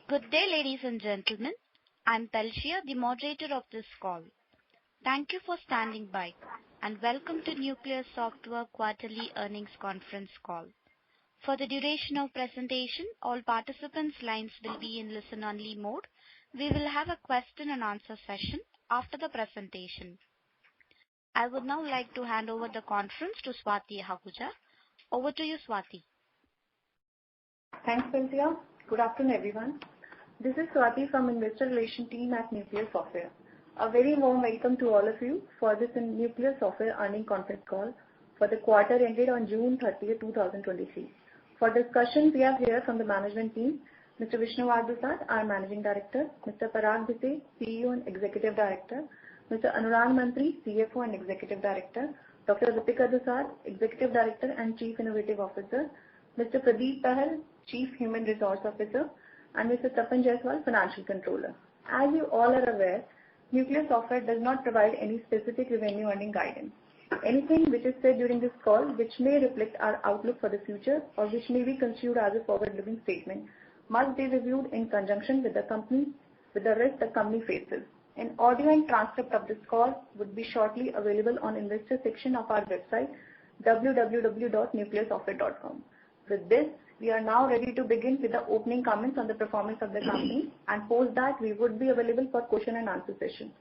Good day, ladies and gentlemen. I'm Pelshia, the moderator of this call. Thank you for standing by, and welcome to Nucleus Software Quarterly Earnings Conference Call. For the duration of presentation, all participants' lines will be in listen-only mode. We will have a question and answer session after the presentation. I would now like to hand over the conference to Swati Ahuja. Over to you, Swati. Thanks, Pelshia. Good afternoon, everyone. This is Swati from Investor Relations team at Nucleus Software. A very warm welcome to all of you for this Nucleus Software earnings conference call for the quarter ended on June 30, 2023. For discussion, we have here from the management team, Mr. Vishnu Dusad, our Managing Director, Mr. Parag Bhise, CEO and Executive Director, Mr. Anurag Mantri, CFO and Executive Director, Dr. Ritika Dusad, Executive Director and Chief Innovative Officer, Mr. Pradeep Pahal, Chief Human Resource Officer, and Mr. Tapan Jaiswal, Financial Controller. As you all are aware, Nucleus Software does not provide any specific revenue earning guidance. Anything which is said during this call which may reflect our outlook for the future or which may be construed as a forward-looking statement must be reviewed in conjunction with the risk the company faces. An audio and transcript of this call would be shortly available on investor section of our website www.nucleussoftware.com. With this, we are now ready to begin with the opening comments on the performance of the company, and post that we would be available for question and answer session.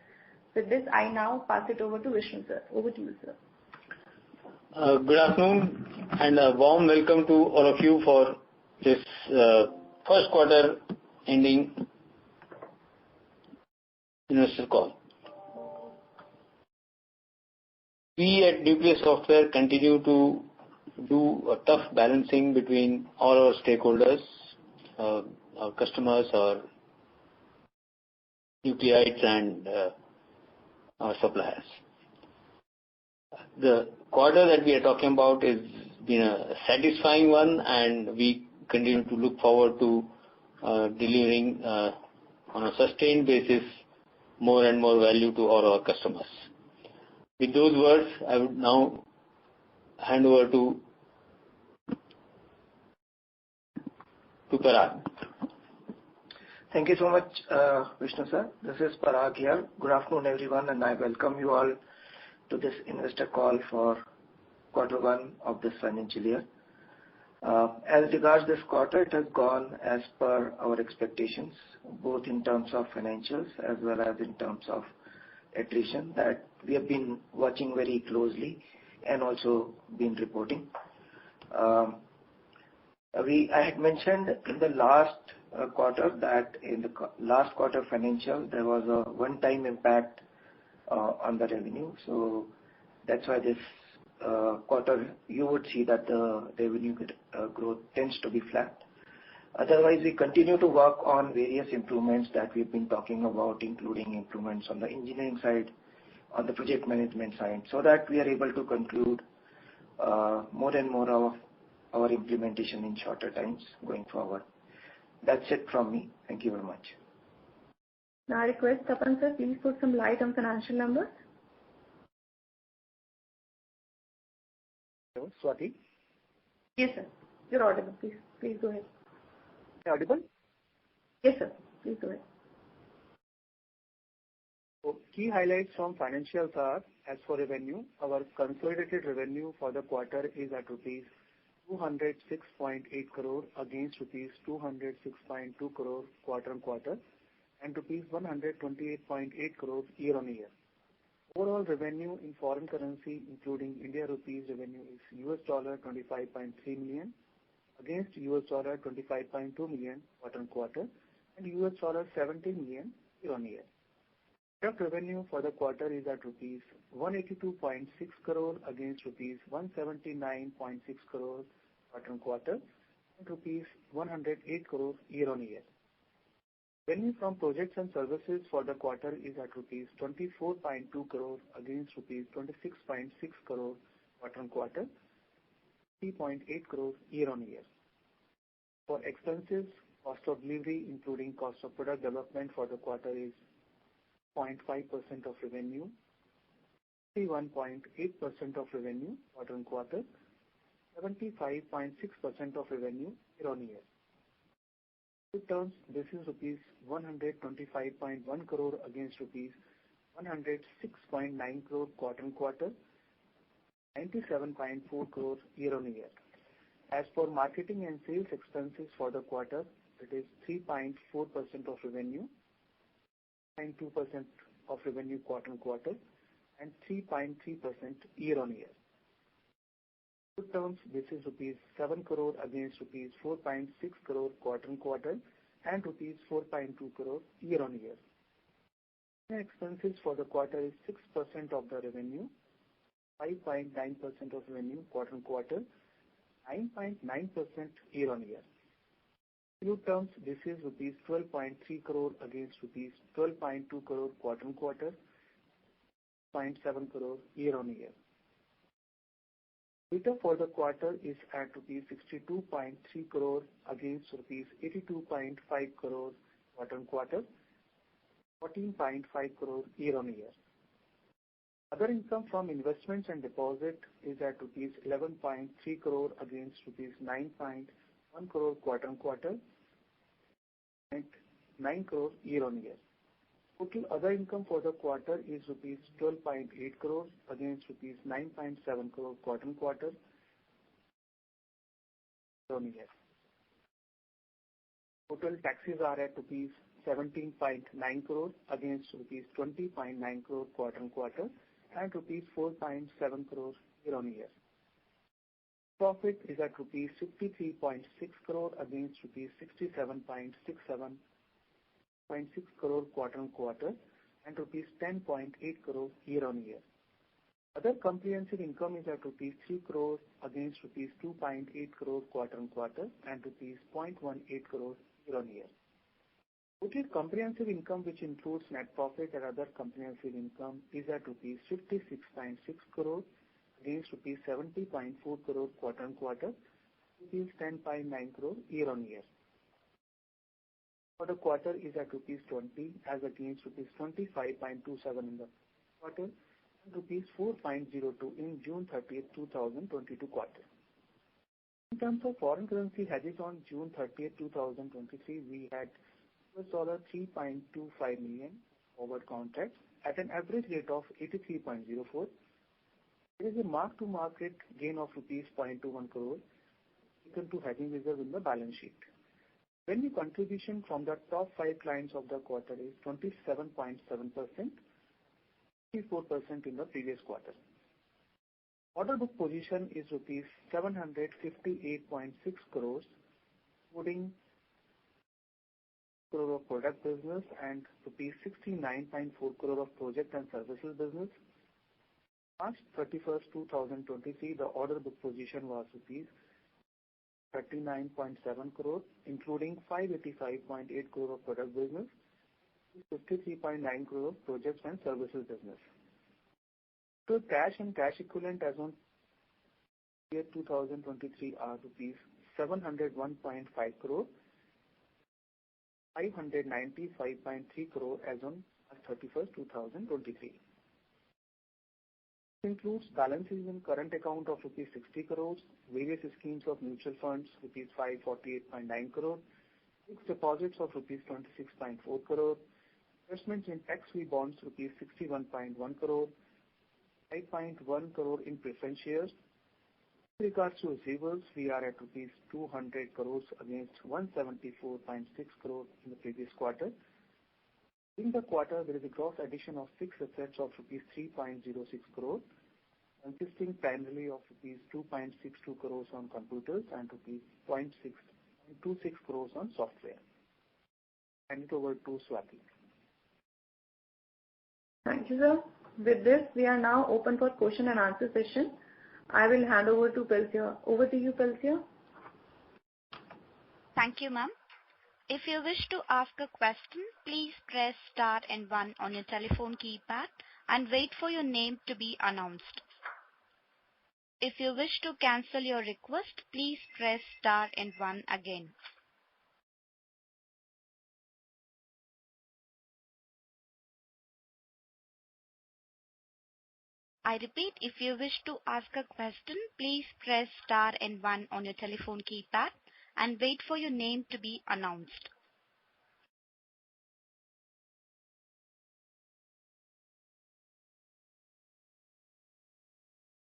With this, I now pass it over to Vishnu sir. Over to you, sir. Good afternoon and a warm welcome to all of you for this first quarter ending investor call. We at Nucleus Software continue to do a tough balancing between all our stakeholders, our customers, our nucleites and our suppliers. The quarter that we are talking about has been a satisfying one, and we continue to look forward to delivering on a sustained basis more and more value to all our customers. With those words, I would now hand over to Parag. Thank you so much, Vishnu sir. This is Parag here. Good afternoon, everyone, and I welcome you all to this investor call for quarter one of this financial year. As regards this quarter, it has gone as per our expectations, both in terms of financials as well as in terms of attrition that we have been watching very closely and also been reporting. I had mentioned in the last quarter that in the last quarter financial there was a one-time impact on the revenue. So that's why this quarter you would see that the revenue growth tends to be flat. Otherwise, we continue to work on various improvements that we've been talking about, including improvements on the engineering side, on the project management side, so that we are able to conclude more and more of our implementation in shorter times going forward. That's it from me. Thank you very much. Now I request Tapan sir, please put some light on financial numbers. Hello, Swati. Yes, sir. You're audible. Please go ahead. Audible? Yes, sir. Please go ahead. So, key highlights from financials are, as for revenue, our consolidated revenue for the quarter is at rupees 206.8 crore against rupees 206.2 crore quarter on quarter and rupees 128.8 crore year on year. Overall revenue in foreign currency, including India rupees revenue, is $25.3 million against $25.2 million quarter on quarter and $17 million year on year. Product revenue for the quarter is at rupees 182.6 crore against rupees 179.6 crore quarter on quarter and rupees 108 crore year on year. Revenue from projects and services for the quarter is at rupees 24.2 crore against rupees 26.6 crore quarter on quarter, 3.8 crore year on year. For expenses, cost of delivery including cost of product development for the quarter is 0.5% of revenue, 31.8% of revenue quarter on quarter, 75.6% of revenue year on year. In terms, this is rupees 125.1 crore against rupees 106.9 crore quarter-on-quarter, 97.4 crore year-on-year. As for marketing and sales expenses for the quarter, it is 3.4% of revenue, 0.2% of revenue quarter-on-quarter, and 3.3% year-on-year. In terms, this is rupees 7 crore against rupees 4.6 crore quarter-on-quarter and rupees 4.2 crore year-on-year. Expenses for the quarter is 6% of the revenue, 5.9% of revenue quarter-on-quarter, 9.9% year-on-year. In terms, this is rupees 12.3 crore against rupees 12.2 crore quarter-on-quarter, 0.7 crore year-on-year. EBITDA for the quarter is at rupees 62.3 crore against rupees 82.5 crore quarter-on-quarter, 14.5 crore year-on-year. Other income from investments and deposit is at rupees 11.3 crore against rupees 9.1 crore quarter-on-quarter and 9 crore year-on-year. Total other income for the quarter is rupees 12.8 crore against rupees 9.7 crore quarter-on-quarter year-on-year. Total taxes are at rupees 17.9 crore against rupees 20.9 crore quarter-on-quarter and rupees 4.7 crore year-on-year. Profit is at rupees 53.6 crore against rupees 67.6 crore quarter-on-quarter and rupees 10.8 crore year-on-year. Other comprehensive income is at rupees 3 crore against rupees 2.8 crore quarter-on-quarter and rupees 0.18 crore year-on-year. Total comprehensive income, which includes net profit and other comprehensive income, is at rupees 56.6 crore against rupees 70.4 crore quarter-on-quarter, rupees 10.9 crore year-on-year. For the quarter is at rupees 20 as against rupees 25.27 in the quarter and rupees 4.02 in June 30th, 2022 quarter. In terms of foreign currency hedges on June 30th, 2023, we had $3.25 million forward contracts at an average rate of 83.04. There is a mark-to-market gain of rupees 0.21 crore taken to hedging reserve in the balance sheet. Revenue contribution from the top 5 clients of the quarter is 27.7%, 54% in the previous quarter. Order book position is rupees 758.6 crores, including crore of product business and rupees 69.4 crore of project and services business. March 31st, 2023, the order book position was rupees 39.7 crore, including 585.8 crore of product business, 53.9 crore of projects and services business. So cash and cash equivalent as on year 2023 are rupees 701.5 crore, 595.3 crore as on March 31st, 2023. This includes balances in current account of rupees 60 crores, various schemes of mutual funds rupees 548.9 crore, fixed deposits of rupees 26.4 crore, investments in tax-free bonds rupees 61.1 crore, 5.1 crore in preference shares. With regards to receivables, we are at rupees 200 crores against 174.6 crore in the previous quarter. In the quarter, there is a gross addition of fixed assets of rupees 3.06 crore, consisting primarily of rupees 2.62 crores on computers and rupees 0.26 crores on software. Hand it over to Swati. Thank you, sir. With this, we are now open for question and answer session. I will hand over to Pelsia. Over to you, Pelsia. Thank you, ma'am. If you wish to ask a question, please press star and 1 on your telephone keypad and wait for your name to be announced. If you wish to cancel your request, please press star and 1 again. I repeat, if you wish to ask a question, please press star and 1 on your telephone keypad and wait for your name to be announced.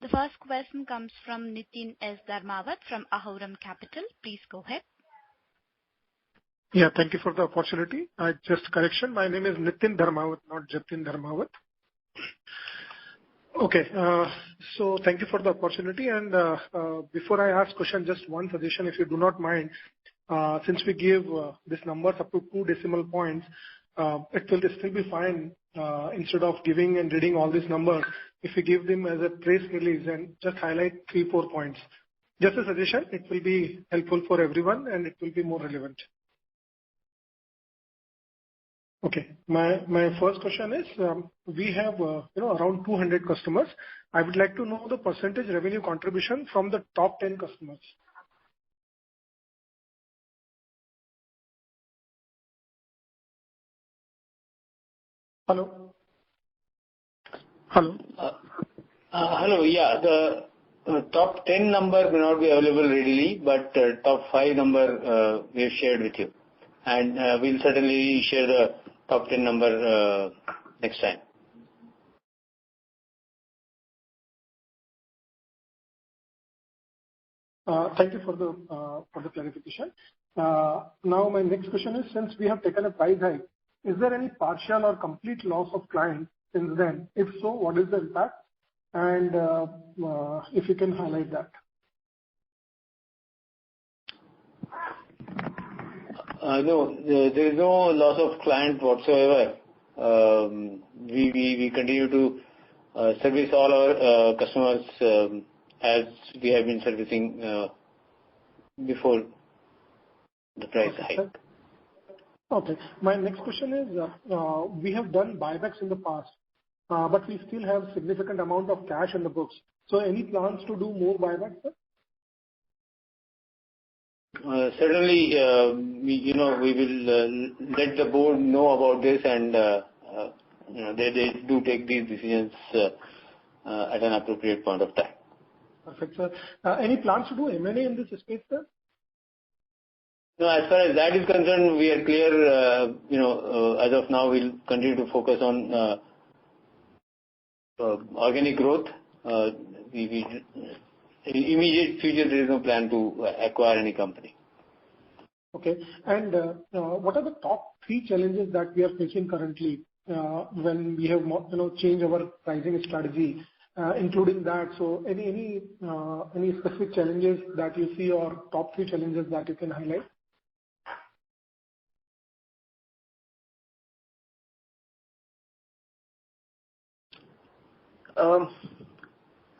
The first question comes from Nitin S. Dharmawat from Ahuram Capital. Please go ahead. Yeah, thank you for the opportunity. Just correction, my name is Nitin Dharmawat, not Jatin Dharmawat. Okay, so thank you for the opportunity. And before I ask question, just one suggestion, if you do not mind, since we give these numbers up to 2 decimal points, it will still be fine. Instead of giving and reading all these numbers, if we give them as a press release and just highlight 3-4 points. Just a suggestion, it will be helpful for everyone and it will be more relevant. Okay, my first question is, we have around 200 customers. I would like to know the percentage revenue contribution from the top 10 customers. Hello? Hello? Hello. Yeah, the top 10 number may not be available readily, but top 5 number we have shared with you. And we'll certainly share the top 10 number next time. Thank you for the clarification. Now my next question is, since we have taken a price hike, is there any partial or complete loss of clients since then? If so, what is the impact? And if you can highlight that. No, there is no loss of client whatsoever. We continue to service all our customers as we have been servicing before the price hike. Okay. My next question is, we have done buybacks in the past, but we still have significant amount of cash in the books. So any plans to do more buybacks, sir? Certainly, we will let the board know about this, and they do take these decisions at an appropriate point of time. Perfect, sir. Any plans to do M&A in this space, sir? No, as far as that is concerned, we are clear. As of now, we'll continue to focus on organic growth. In immediate future, there is no plan to acquire any company. Okay. And what are the top 3 challenges that we are facing currently when we have changed our pricing strategy, including that? So any specific challenges that you see, or top 3 challenges that you can highlight?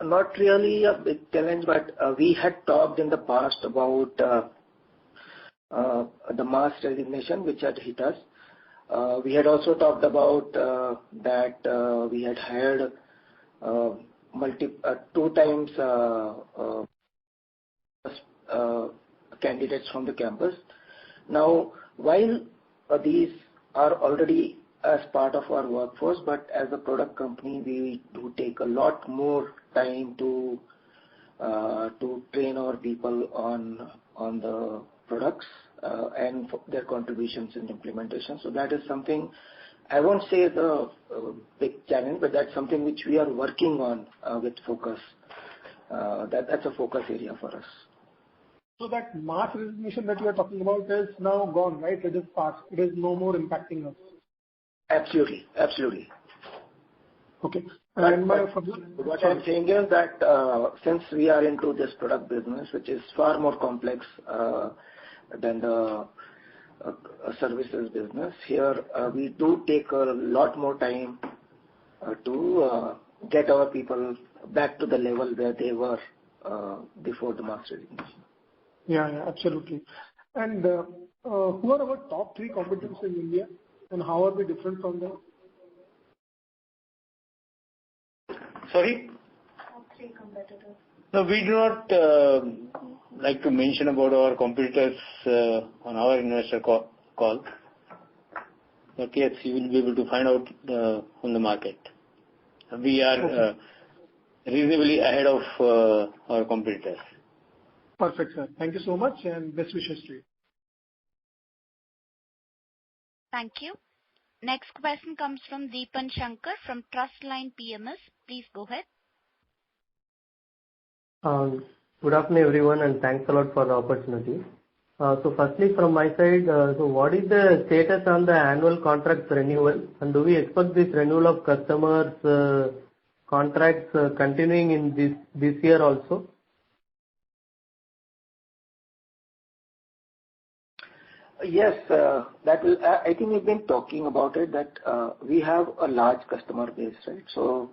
Not really a big challenge, but we had talked in the past about the mass resignation which had hit us. We had also talked about that we had hired 2 times candidates from the campus. Now, while these are already as part of our workforce, but as a product company, we do take a lot more time to train our people on the products and their contributions in implementation. So that is something, I won't say the big challenge, but that's something which we are working on with focus. That's a focus area for us. So that mass resignation that you are talking about is now gone, right? It is past. It is no more impacting us. Absolutely, absolutely. Okay. And what I'm saying is that since we are into this product business, which is far more complex than the services business, here we do take a lot more time to get our people back to the level where they were before the mass resignation. Yeah, absolutely. And who are our top 3 competitors in India, and how are we different from them? Sorry? Top 3 competitors. No, we do not like to mention about our competitors on our investor call. But yes, you will be able to find out on the market. We are reasonably ahead of our competitors. Perfect, sir. Thank you so much, and best wishes to you. Thank you. Next question comes from Deepan Shankar from Trustline PMS. Please go ahead. Good afternoon, everyone, and thanks a lot for the opportunity. Firstly, from my side, what is the status on the annual contracts renewal, and do we expect this renewal of customers contracts continuing in this year also? Yes, that will. I think we've been talking about it, that we have a large customer base, right? So,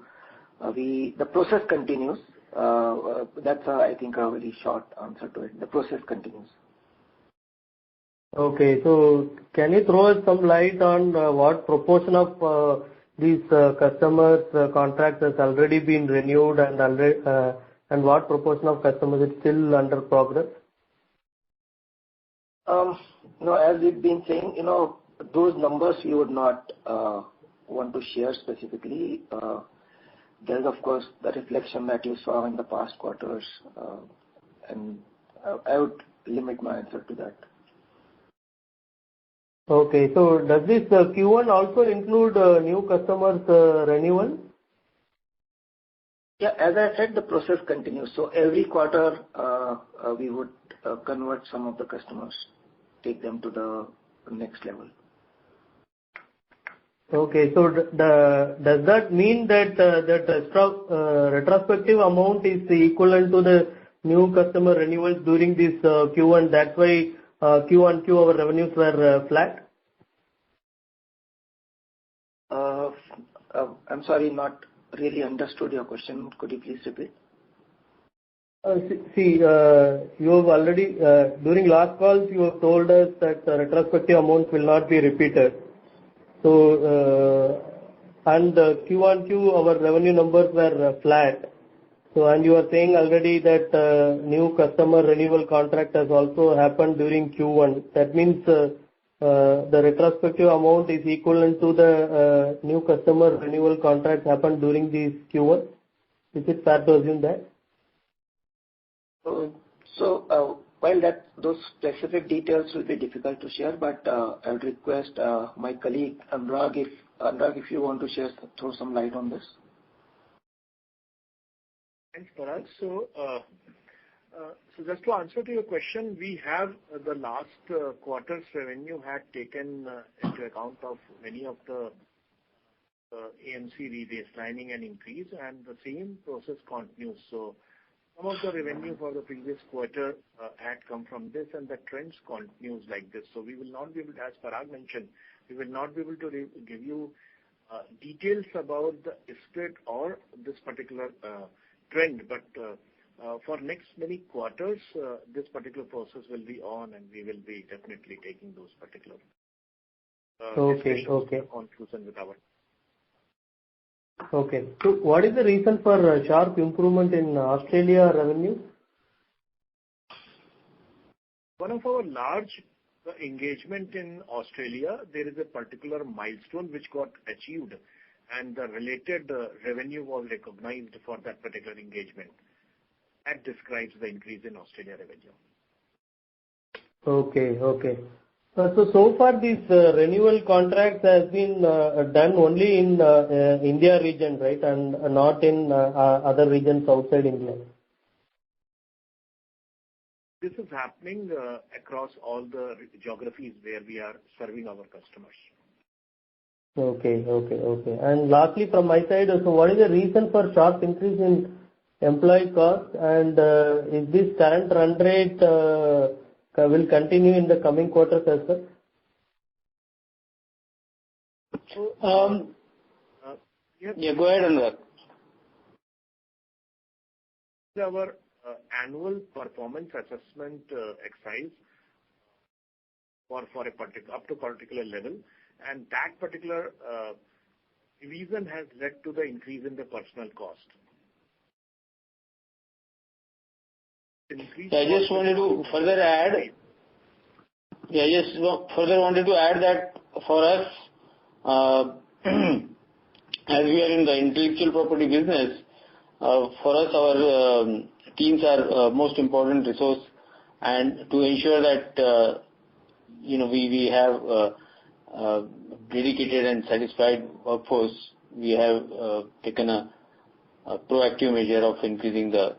the process continues. That's, I think, a very short answer to it. The process continues. Okay. So can you throw us some light on what proportion of these customers' contracts has already been renewed, and what proportion of customers is still under progress? No, as we've been saying, those numbers we would not want to share specifically. There's of course the reflection that you saw in the past quarters, and I would limit my answer to that. Okay. So does this Q1 also include new customers renewal? Yeah, as I said, the process continues. So every quarter, we would convert some of the customers, take them to the next level. Okay. So does that mean that retrospective amount is equivalent to the new customer renewals during this Q1? That's why Q1 our revenues were flat? I'm sorry, not really understood your question. Could you please repeat? You have already, during last calls, you have told us that the retrospective amount will not be repeated. So, and Q1 our revenue numbers were flat. So, and you are saying already that new customer renewal contract has also happened during Q1. That means the retrospective amount is equivalent to the new customer renewal contract happened during this Q1. Is it fair to assume that? While those specific details will be difficult to share, but I would request my colleague Anurag, if you want to throw some light on this. Thanks, Parag. So just to answer to your question, we have the last quarter's revenue had taken into account of many of the AMC rebaselining and increase, and the same process continues. So some of the revenue for the previous quarter had come from this, and the trends continues like this. So we will not be able to, as Parag mentioned, we will not be able to give you details about the split or this particular trend, but for next many quarters, this particular process will be on, and we will be definitely taking those particular conclusion with our. Okay. So what is the reason for a sharp improvement in Australia revenue? One of our large engagement in Australia, there is a particular milestone which got achieved, and the related revenue was recognized for that particular engagement. That describes the increase in Australia revenue. Okay. So far this renewal contract has been done only in India region, right, and not in other regions outside India. This is happening across all the geographies where we are serving our customers. Okay. And lastly, from my side, so what is the reason for sharp increase in employee cost, and is this current run rate will continue in the coming quarters as well? Yeah, go ahead, Anurag. Our annual performance assessment exercise for a particular up to particular level, and that particular reason has led to the increase in the personnel cost. I just wanted to further add. Yeah, just further wanted to add that for us, as we are in the intellectual property business, for us our teams are most important resource, and to ensure that we have dedicated and satisfied workforce, we have taken a proactive measure of increasing the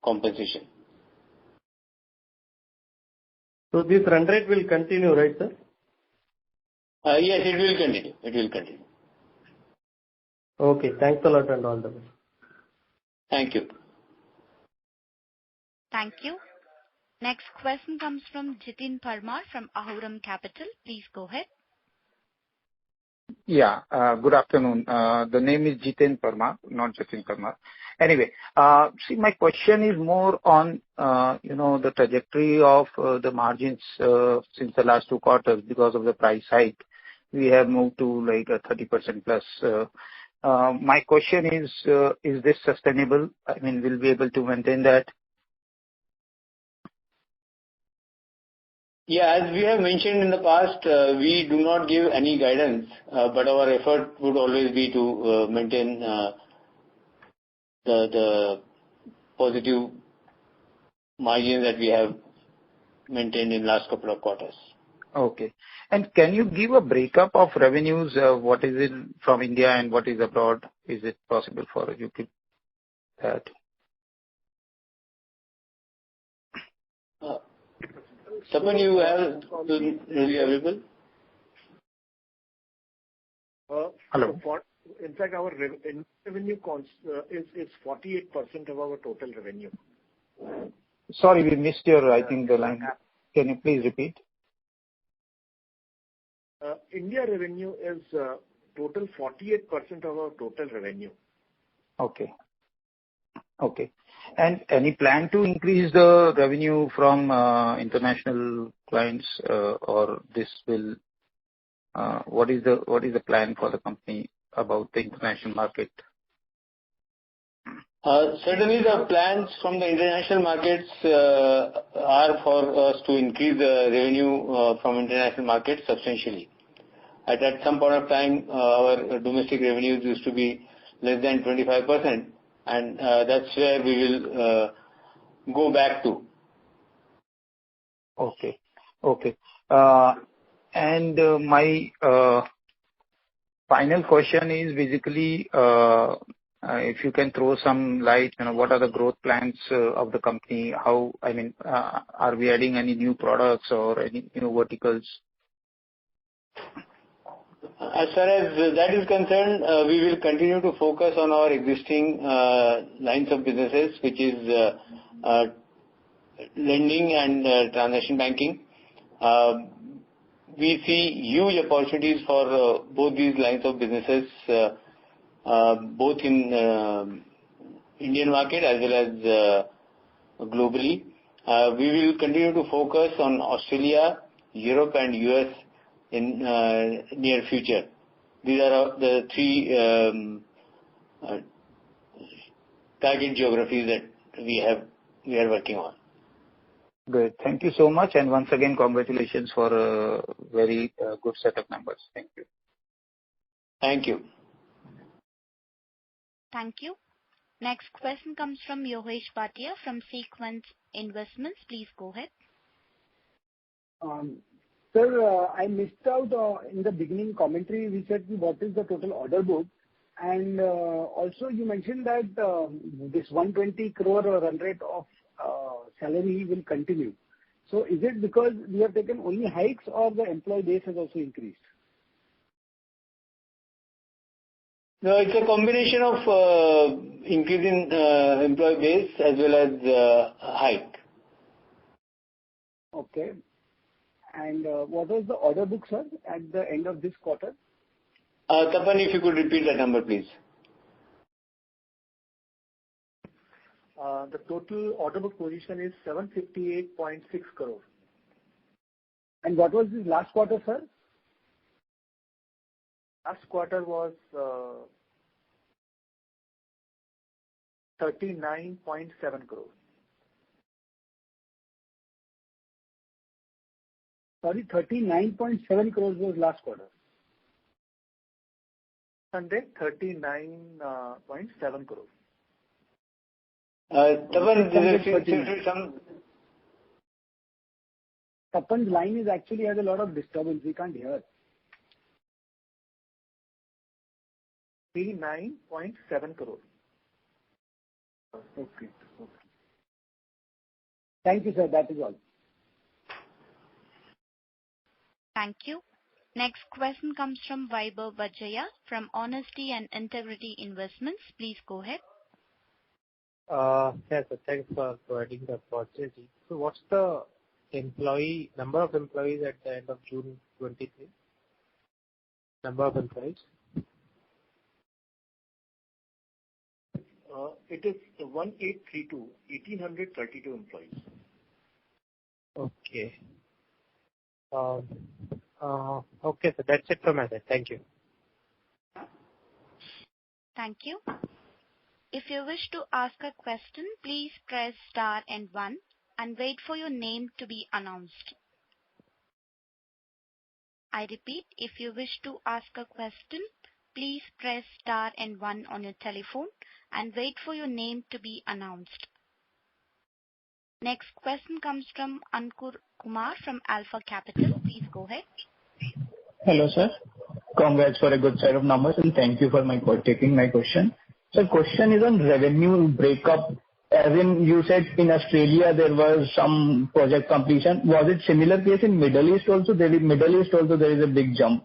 compensation. So this run rate will continue, right, sir? Yes, it will continue. It will continue. Okay. Thanks a lot and all the best. Thank you. Thank you. Next question comes from Jitin Parmar from Ahuram Capital. Please go ahead. Yeah. Good afternoon. The name is Jitin Parmar, not Jitin Parmar. Anyway, see, my question is more on, the trajectory of the margins since the last 2 quarters because of the price hike. We have moved to like a 30% plus. My question is this sustainable? I mean, will we be able to maintain that? Yeah, as we have mentioned in the past, we do not give any guidance, but our effort would always be to maintain the positive margin that we have maintained in last couple of quarters. Okay. And can you give a breakup of revenues? What is it from India and what is abroad? Is it possible for you to that? Tapan, you have really available? Hello. In fact, our revenue is 48% of our total revenue. Sorry, we missed your, I think, the line. Can you please repeat? India revenue is total 48% of our total revenue. Okay. Okay. And any plan to increase the revenue from international clients, or this will, what is the plan for the company about the international market? Certainly the plans from the international markets are for us to increase the revenue from international markets substantially. At some point of time, our domestic revenues used to be less than 25%, and that's where we will go back to. Okay. Okay. And my final question is basically, if you can throw some light, what are the growth plans of the company? How, I mean, are we adding any new products or any verticals? As far as that is concerned, we will continue to focus on our existing lines of businesses, which is lending and transaction banking. We see huge opportunities for both these lines of businesses, both in Indian market as well as globally. We will continue to focus on Australia, Europe and US in near future. These are the 3 target geographies that we are working on. Good. Thank you so much. And once again, congratulations for a very good set of numbers. Thank you. Thank you. Thank you. Next question comes from Yogesh Bhatia from Sequence Investments. Please go ahead. Sir, I missed out in the beginning commentary. We said what is the total order book, and also you mentioned that this 120 crore run rate of salary will continue. So is it because we have taken only hikes or the employee base has also increased? No, it's a combination of increase in employee base as well as hike. Okay. And what was the order book, sir, at the end of this quarter? Tapan, if you could repeat that number, please. The total order book position is 758.6 crore. And what was this last quarter, sir? Last quarter was 39.7 crore. Sorry, 39.7 crores was last quarter. 139.7 crore. Tapan, there seems to be some... Tapan's line is actually has a lot of disturbance. We can't hear. 39.7 crore. Okay. Thank you, sir. That is all. Thank you. Next question comes from Vaibhav Vajaya from Honesty and Integrity Investments. Please go ahead. Yes, sir. Thanks for providing the opportunity. So what's the number of employees at the end of June 23? Number of employees? It is 1,832 employees. Okay. Okay, so that's it from my side. Thank you. Thank you. If you wish to ask a question, please press star and 1 and wait for your name to be announced. I repeat, if you wish to ask a question, please press star and 1 on your telephone and wait for your name to be announced. Next question comes from Ankur Kumar from Alpha Capital. Please go ahead. Hello, sir. Congrats for a good set of numbers, and thank you for taking my question. So question is on revenue breakup. As in, you said in Australia there was some project completion. Was it similar case in Middle East also? There is a big jump.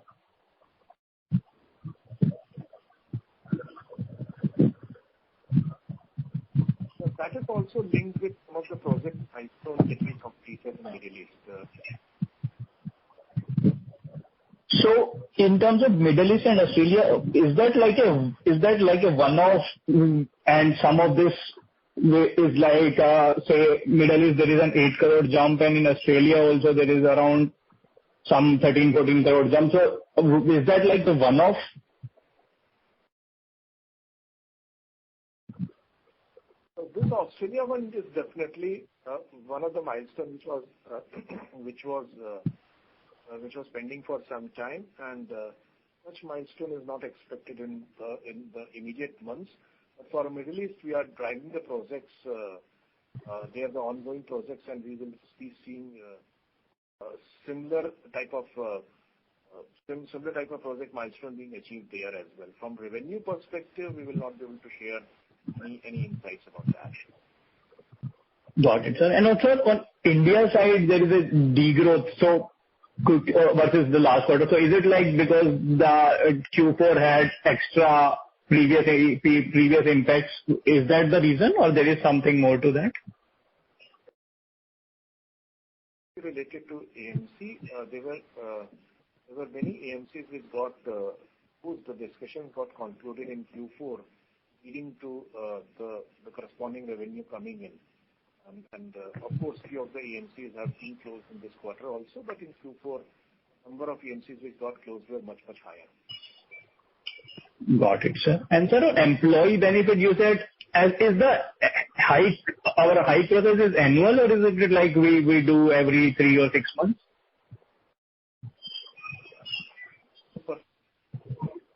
So that is also linked with some of the project milestones that we completed in Middle East. So in terms of Middle East and Australia, is that like a one-off, and some of this is like, say, Middle East, there is an 8 crore jump, and in Australia also there is around some 13-14 crore jump. So is that like the one-off? So this Australia one is definitely one of the milestones which was pending for some time, and such milestone is not expected in the immediate months. But for Middle East, we are driving the projects. They are the ongoing projects, and we will be seeing similar type of project milestone being achieved there as well. From revenue perspective, we will not be able to share any insights about that. Got it, sir. And also on India side, there is a degrowth. So versus the last quarter. So is it like because the Q4 had extra previous impacts? Is that the reason, or there is something more to that? Related to AMC, there were many AMCs which whose the discussions got concluded in Q4, leading to the corresponding revenue coming in. And of course, few of the AMCs have been closed in this quarter also, but in Q4, number of AMCs which got closed were much higher. Got it, sir. And sir, on employee benefit, you said, our hike process is annual, or is it like we do every 3 or 6 months?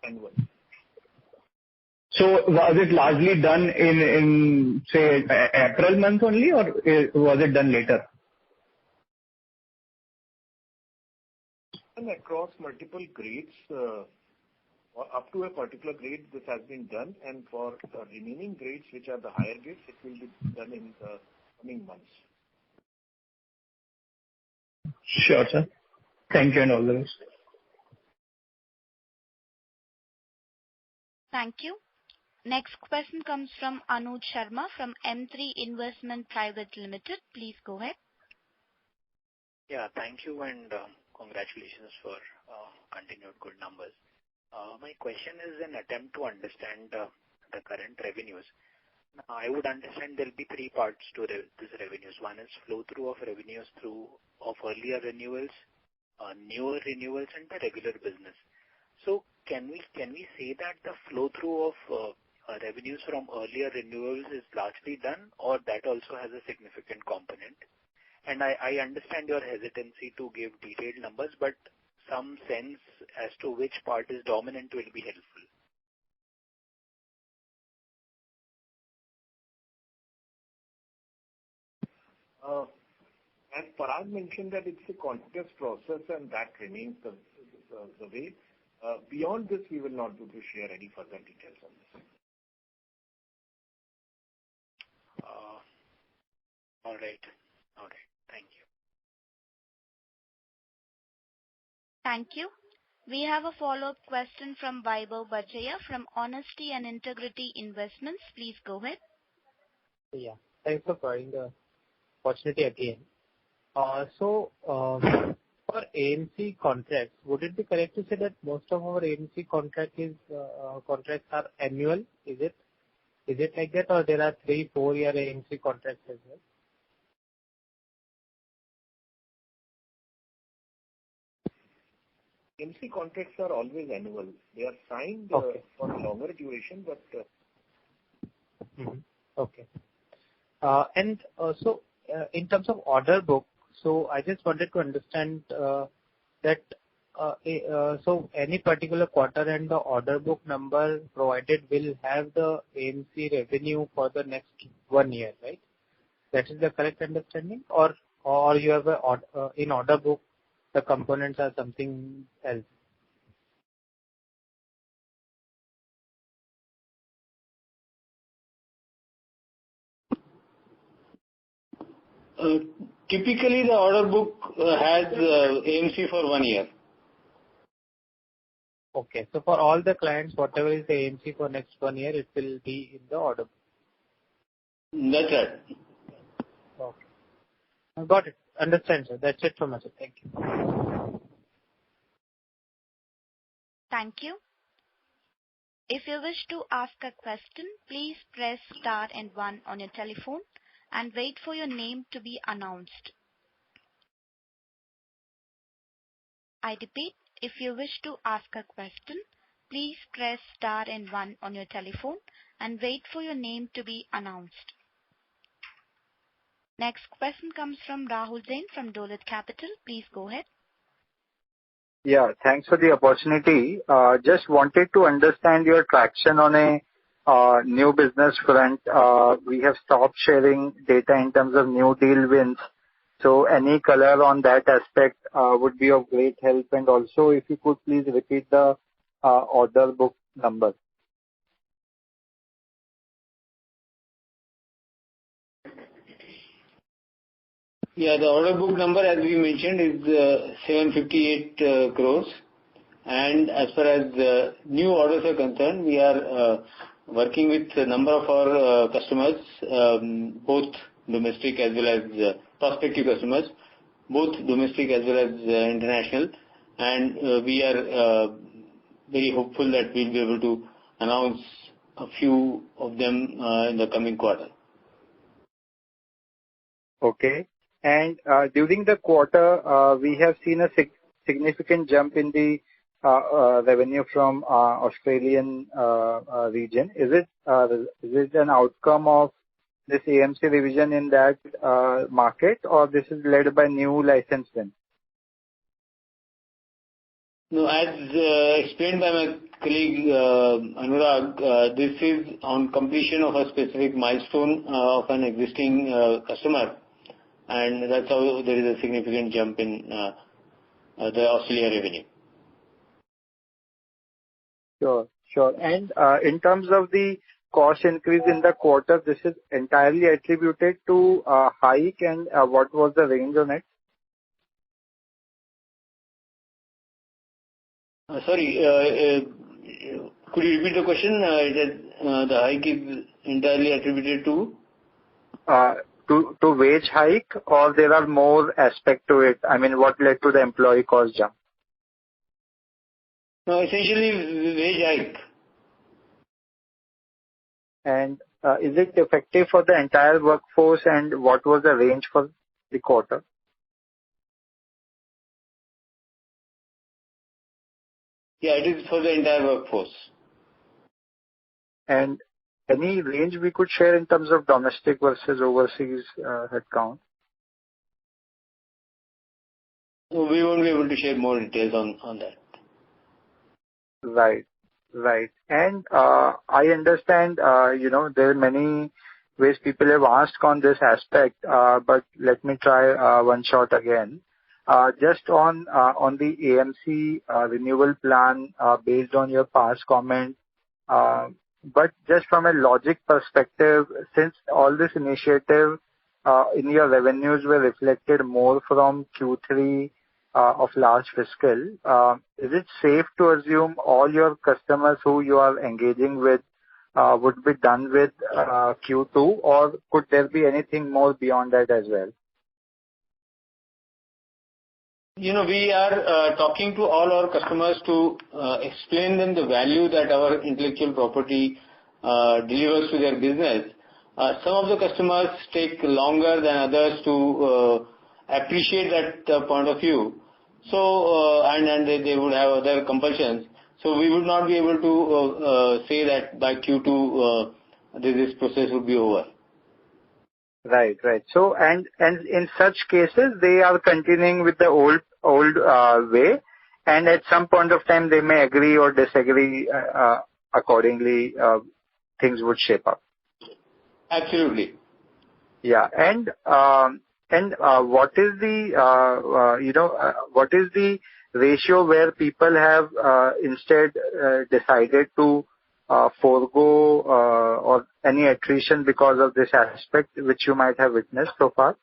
Annual. So was it largely done in say April month only, or was it done later? And across multiple grades, up to a particular grade, this has been done, and for the remaining grades, which are the higher grades, it will be done in the coming months. Sure, sir. Thank you, and all the best. Thank you. Next question comes from Anuj Sharma from M3 Investment Private Limited. Please go ahead. Yeah, thank you, and congratulations for continued good numbers. My question is an attempt to understand the current revenues. Now, I would understand there will be 3 parts to these revenues. One is flow through of revenues of earlier renewals, newer renewals, and the regular business. So can we say that the flow through of revenues from earlier renewals is largely done, or that also has a significant component? And I understand your hesitancy to give detailed numbers, but some sense as to which part is dominant will be helpful. As Parag mentioned, that it's a continuous process, and that remains the way. Beyond this, we will not be able to share any further details on this. All right. Okay. Thank you. Thank you. We have a follow-up question from Vaibhav Bajaya from Honesty and Integrity Investments. Please go ahead. Yeah. Thanks for providing the opportunity again. For AMC contracts, would it be correct to say that most of our AMC contracts are annual? Is it like that, or there are 3-4 year AMC contracts as well? AMC contracts are always annual. They are signed for a longer duration, but. Okay. And also, in terms of order book, so I just wanted to understand that so any particular quarter and the order book number provided will have the AMC revenue for the next 1 year, right? That is the correct understanding, or you have in order book the components are something else? Typically, the order book has AMC for 1 year. Okay. So for all the clients, whatever is the AMC for next 1 year, it will be in the order book. That's right. Okay. Got it. Understand, sir. That's it from us. Thank you. Thank you. If you wish to ask a question, please press star and 1 on your telephone and wait for your name to be announced. I repeat, if you wish to ask a question, please press star and 1 on your telephone and wait for your name to be announced. Next question comes from Rahul Jain from Dolat Capital. Please go ahead. Yeah, thanks for the opportunity. Just wanted to understand your traction on a new business front. We have stopped sharing data in terms of new deal wins. So any color on that aspect would be of great help. And also, if you could please repeat the order book number. Yeah, the order book number, as we mentioned, is 758 crores. And as far as new orders are concerned, we are working with a number of our customers, both domestic as well as prospective customers, both domestic as well as international. And we are very hopeful that we'll be able to announce a few of them in the coming quarter. Okay. And during the quarter, we have seen a significant jump in the revenue from Australian region. Is it an outcome of this AMC revision in that market, or this is led by new license win? No, as explained by my colleague Anurag, this is on completion of a specific milestone of an existing customer. And that's how there is a significant jump in the Australia revenue. Sure. And in terms of the cost increase in the quarter, this is entirely attributed to hike, and what was the range on it? Sorry, could you repeat the question? The hike is entirely attributed to? To wage hike, or there are more aspects to it? I mean, what led to the employee cost jump? No, essentially wage hike. And is it effective for the entire workforce, and what was the range for the quarter? Yeah, it is for the entire workforce. And any range we could share in terms of domestic versus overseas headcount? We won't be able to share more details on that. Right. And I understand, there are many ways people have asked on this aspect, but let me try one shot again. Just on the AMC renewal plan, based on your past comment, but just from a logic perspective, since all this initiative in your revenues were reflected more from Q3 of last fiscal. Is it safe to assume all your customers who you are engaging with would be done with Q2, or could there be anything more beyond that as well? We are talking to all our customers to explain them the value that our intellectual property delivers to their business. Some of the customers take longer than others to appreciate that point of view. And they would have other compulsions. So we would not be able to say that by Q2 this process would be over. Right. So, and in such cases, they are continuing with the old way, and at some point of time, they may agree or disagree accordingly. Things would shape up. Absolutely. Yeah, and what is the ratio where people have instead decided to forego or any attrition because of this aspect, which you might have witnessed so far?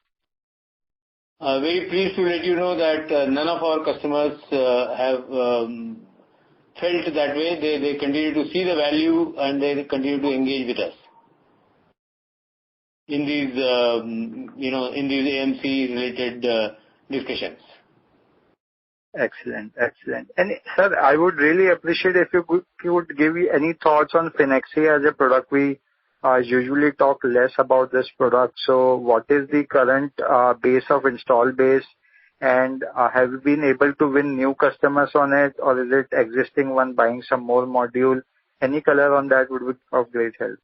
Very pleased to let you know that none of our customers have felt that way. They continue to see the value and they continue to engage with us in these AMC related discussions. Excellent. And sir, I would really appreciate if you would give me any thoughts on Finexi as a product. We usually talk less about this product. So what is the current base of install base, and have you been able to win new customers on it, or is it existing one buying some more module? Any color on that would be of great help.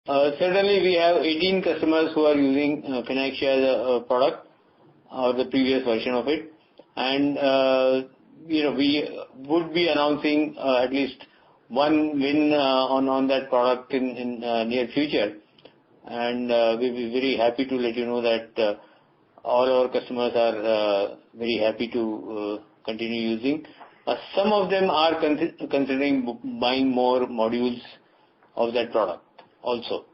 Certainly, we have 18 customers who are using Finexi as a product, or the previous version of it, and we would be announcing at least one win on that product in near future, and we'll be very happy to let you know that all our customers are very happy to continue using. Some of them are considering buying more modules of that product also.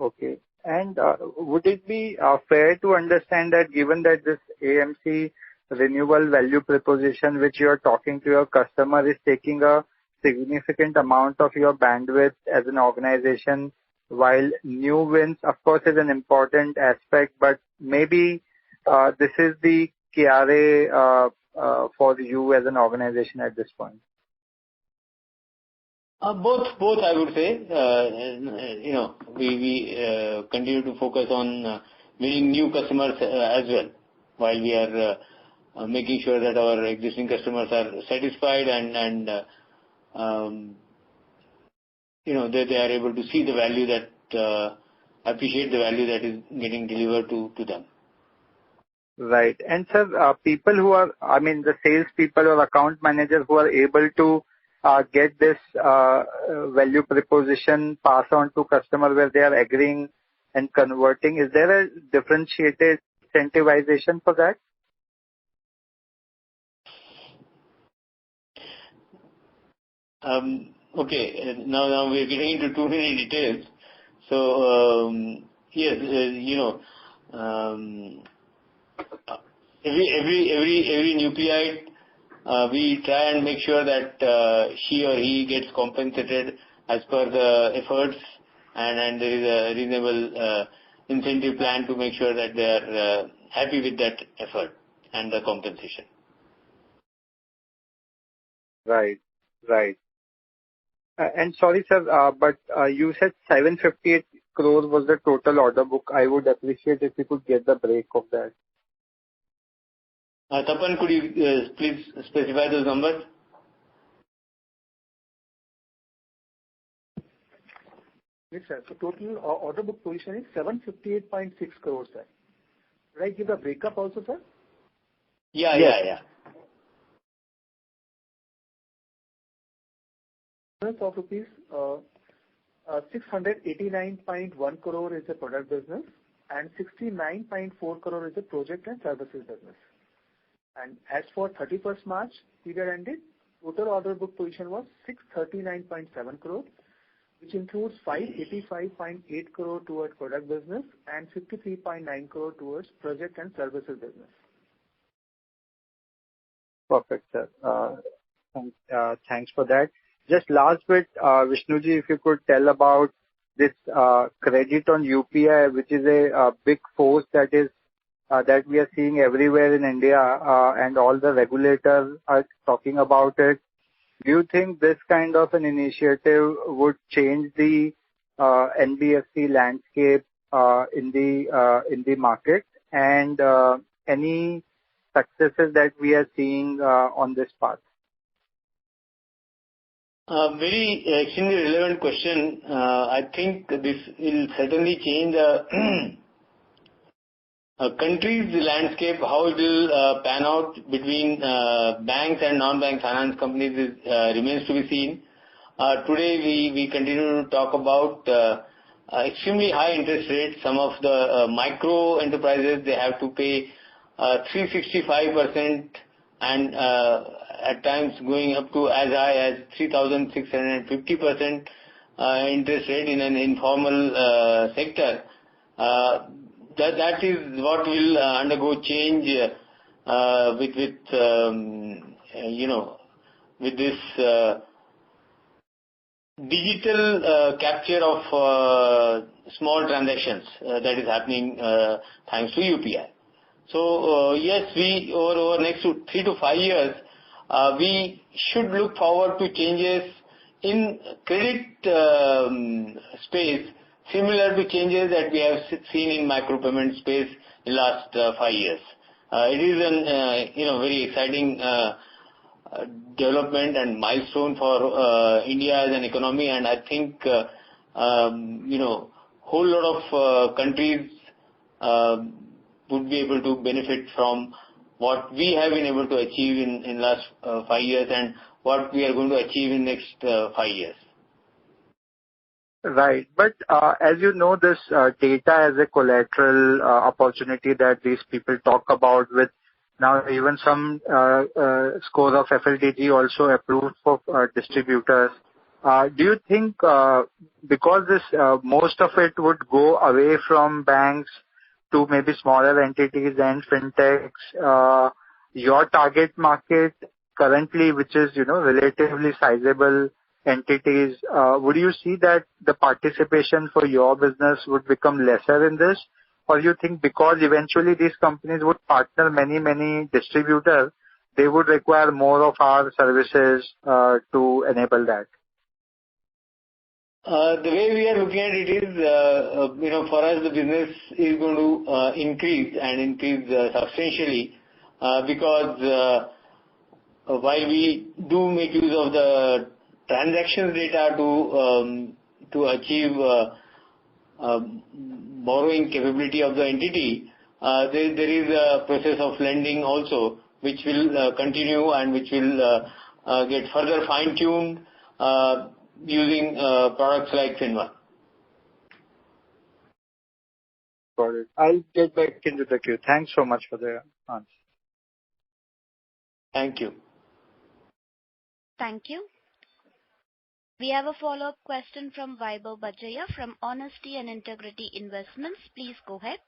Okay. And would it be fair to understand that given that this AMC renewal value proposition which you are talking to your customer is taking a significant amount of your bandwidth as an organization, while new wins, of course, is an important aspect, but maybe this is the KRA for you as an organization at this point? Both, I would say. We continue to focus on winning new customers as well, while we are making sure that our existing customers are satisfied and they are able to see the value that appreciate the value that is getting delivered to them. Right. And sir, people who are, the sales people or account managers who are able to get this value proposition passed on to customer where they are agreeing and converting, is there a differentiated incentivization for that? Okay. Now we're getting into too many details. So yes, every nucleide, we try and make sure that she or he gets compensated as per the efforts, and there is a reasonable incentive plan to make sure that they are happy with that effort and the compensation. Right. And sorry, sir, but you said 758 crores was the total order book. I would appreciate if you could get the break of that. Tapan, could you please specify those numbers? Yes, sir. So total order book position is 758.6 crores, sir. Should I give the breakup also, sir? Yeah. Of rupees 689.1 crore is the product business, and 69.4 crore is the project and services business. And as for 31st March period ended, total order book position was 639.7 crore, which includes 585.8 crore towards product business and 53.9 crore towards project and services business. Perfect, sir. Thanks for that. Just last bit, Vishnuji, if you could tell about this credit on UPI, which is a big force that we are seeing everywhere in India, and all the regulators are talking about it. Do you think this kind of an initiative would change the NBFC landscape in the market, and any successes that we are seeing on this path? Very extremely relevant question. I think this will certainly change the country's landscape. How it will pan out between banks and non-bank finance companies remains to be seen. Today we continue to talk about extremely high interest rates. Some of the micro enterprises, they have to pay 365% and at times going up to as high as 3,650% interest rate in an informal sector. That is what will undergo change with this digital capture of small transactions that is happening thanks to UPI. So yes, we over next 3 to 5 years we should look forward to changes in credit space similar to changes that we have seen in micropayment space in last 5 years. It is an very exciting development and milestone for India as an economy, and I think whole lot of countries would be able to benefit from what we have been able to achieve in last 5 years and what we are going to achieve in next 5 years. Right. But as you know, this data as a collateral opportunity that these people talk about, with now even some scores of FLDG also approved for distributors. Do you think because this most of it would go away from banks to maybe smaller entities and fintechs, your target market currently, which is relatively sizable entities, would you see that the participation for your business would become lesser in this? Or you think because eventually these companies would partner many distributors, they would require more of our services to enable that? The way we are looking at it is, for us the business is going to increase substantially because while we do make use of the transactions data to achieve borrowing capability of the entity, there is a process of lending also, which will continue and which will get further fine-tuned using products like FinOne. Got it. I'll get back into the queue. Thanks so much for the answer. Thank you. Thank you. We have a follow-up question from Vaibhav Bajaya from Honesty and Integrity Investments. Please go ahead.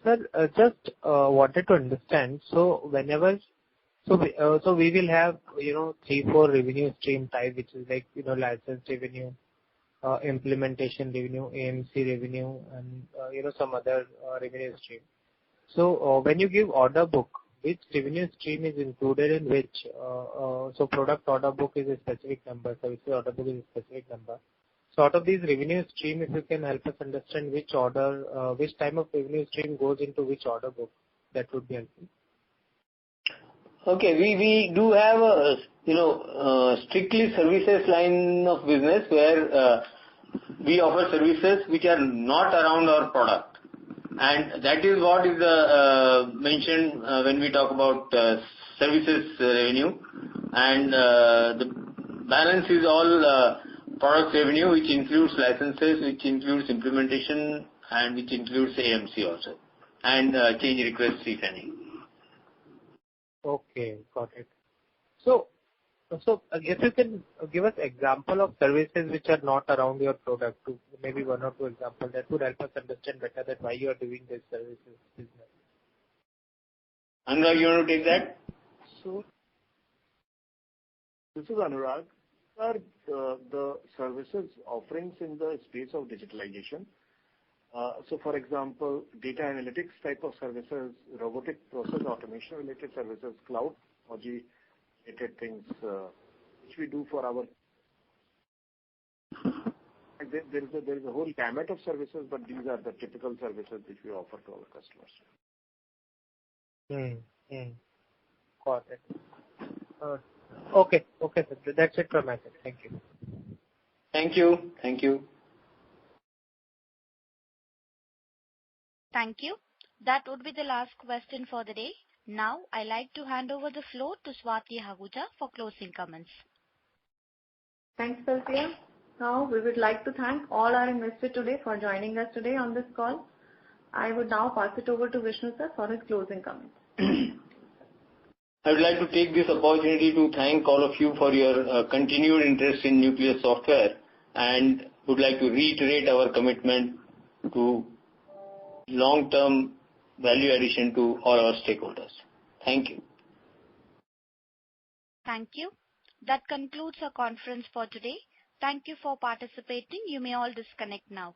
Sir, just wanted to understand. So we will have 3-4 revenue stream type, which is like license revenue, implementation revenue, AMC revenue, and some other revenue stream. So when you give order book, which revenue stream is included in which? So product order book is a specific number, services order book is a specific number. So out of these revenue stream, if you can help us understand which type of revenue stream goes into which order book, that would be helpful. Okay, we do have a strictly services line of business where we offer services which are not around our product. And that is what is mentioned when we talk about services revenue, and the balance is all product revenue, which includes licenses, which includes implementation, and which includes AMC also, and change requests, if any. Okay, got it. So So if you can give us example of services which are not around your product, to maybe one or two examples, that would help us understand better that why you are doing this services business. Anurag, you want to take that? So this is Anurag. Sir, the services offerings in the space of digitalization. So for example, data analytics type of services, robotic process automation related services, cloud technology related things, which we do for our. There is a whole gamut of services, but these are the typical services which we offer to our customers. Got it. Okay, sir. That's it from my side. Thank you. Thank you. Thank you. Thank you. That would be the last question for the day. Now, I like to hand over the floor to Swati Ahuja for closing comments. Thanks, Pelcia. Now, we would like to thank all our investors today for joining us today on this call. I would now pass it over to Vishnu sir for his closing comments. I would like to take this opportunity to thank all of you for your continued interest in Nucleus Software, and would like to reiterate our commitment to long-term value addition to all our stakeholders. Thank you. Thank you. That concludes our conference for today. Thank you for participating. You may all disconnect now.